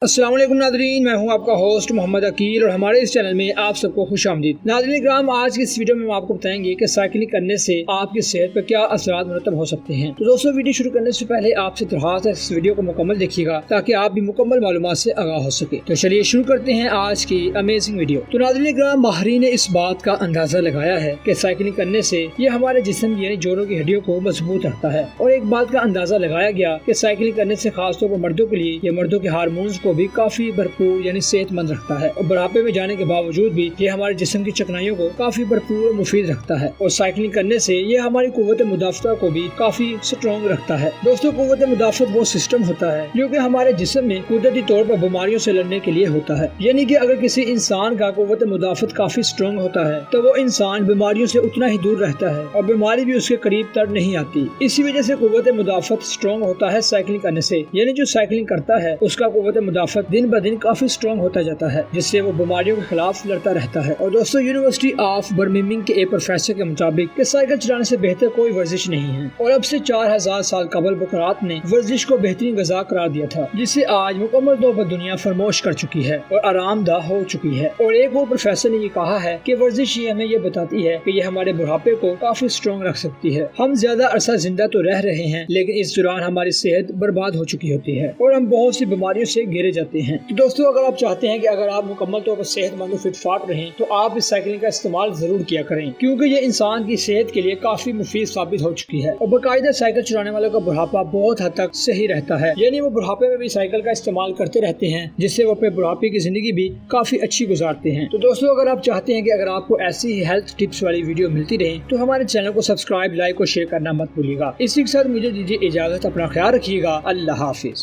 السلام علیکم ناظرین، میں ہوں آپ کا ہوسٹ محمد عقیل اور ہمارے اس چینل میں آپ سب کو خوش آمدید۔ ناظرین کرام، آج کی اس ویڈیو میں ہم آپ کو بتائیں گے کہ سائیکلنگ کرنے سے آپ کی صحت پر کیا اثرات مرتب ہو سکتے ہیں۔ تو دوستوں، ویڈیو شروع کرنے سے پہلے آپ سے درخواست ہے اس ویڈیو کو مکمل دیکھیے گا تاکہ آپ بھی مکمل معلومات سے آگاہ ہو سکے۔ تو چلیے شروع کرتے ہیں آج کی امیزنگ ویڈیو۔ تو ناظرین کرام، ماہرین نے اس بات کا اندازہ لگایا ہے کہ سائیکلنگ کرنے سے یہ ہمارے جسم یعنی جوڑوں کی ہڈیوں کو مضبوط رکھتا ہے، اور ایک بات کا اندازہ لگایا گیا کہ سائیکلنگ کرنے سے خاص طور پر مردوں کے لیے یہ مردوں کے ہارمونز کو بھی کافی بھرپور یعنی صحت مند رکھتا ہے، اور بڑھاپے میں جانے کے باوجود بھی یہ ہمارے جسم کی چکنائیوں کو کافی بھرپور اور مفید رکھتا ہے، اور سائیکلنگ کرنے سے یہ ہماری قوت مدافعت کو بھی کافی سٹرونگ رکھتا ہے۔ دوستوں، قوت مدافعت وہ سسٹم ہوتا ہے جو کہ ہمارے جسم میں قدرتی طور پر بیماریوں سے لڑنے کے لیے ہوتا ہے، یعنی کہ اگر کسی انسان کا قوت مدافعت کافی سٹرونگ ہوتا ہے تو وہ انسان بیماریوں سے اتنا ہی دور رہتا ہے اور بیماری بھی اس کے قریب تر نہیں آتی۔ اسی وجہ سے قوت مدافعت سٹرونگ ہوتا ہے سائیکلنگ کرنے سے، یعنی جو سائیکلنگ کرتا ہے اس کا قوت مدافعت دن بہ دن کافی سٹرونگ ہوتا جاتا ہے، جس سے وہ بیماریوں کے خلاف لڑتا رہتا ہے۔ اور دوستوں، یونیورسٹی آف برمنگھم کے ایک پروفیسر کے مطابق کہ سائیکل چلانے سے بہتر کوئی ورزش نہیں ہے، اور اب سے 4000 سال قبل بقرات نے ورزش کو بہترین غذا قرار دیا تھا، جسے آج مکمل طور پر دنیا فراموش کر چکی ہے اور آرام دہ ہو چکی ہے۔ اور ایک اور پروفیسر نے یہ کہا ہے کہ ورزش ہی ہمیں یہ بتاتی ہے کہ یہ ہمارے بڑھاپے کو کافی سٹرونگ رکھ سکتی ہے۔ ہم زیادہ عرصہ زندہ تو رہ رہے ہیں، لیکن اس دوران ہماری صحت برباد ہو چکی ہوتی ہے اور ہم بہت سی بیماریوں سے گھیرے جاتے ہیں۔ تو دوستوں، اگر آپ چاہتے ہیں کہ اگر آپ مکمل طور پر صحت مند و فٹ فاٹ رہیں تو آپ اس سائیکلنگ کا استعمال ضرور کیا کریں، کیونکہ یہ انسان کی صحت کے لیے کافی مفید ثابت ہو چکی ہے۔ اور باقاعدہ سائیکل چلانے والوں کا بڑھاپا بہت حد تک صحیح رہتا ہے، یعنی وہ بڑھاپے میں بھی سائیکل کا استعمال کرتے رہتے ہیں، جس سے وہ اپنے بڑھاپے کی زندگی بھی کافی اچھی گزارتے ہیں۔ تو دوستوں، اگر آپ چاہتے ہیں کہ اگر آپ کو ایسی ہی ہیلتھ ٹپس والی ویڈیو ملتی رہے تو ہمارے چینل کو سبسکرائب، لائک اور شیئر کرنا مت بھولیے گا۔ اسی کے ساتھ مجھے دیجیے اجازت، اپنا خیال رکھیے گا، اللہ حافظ۔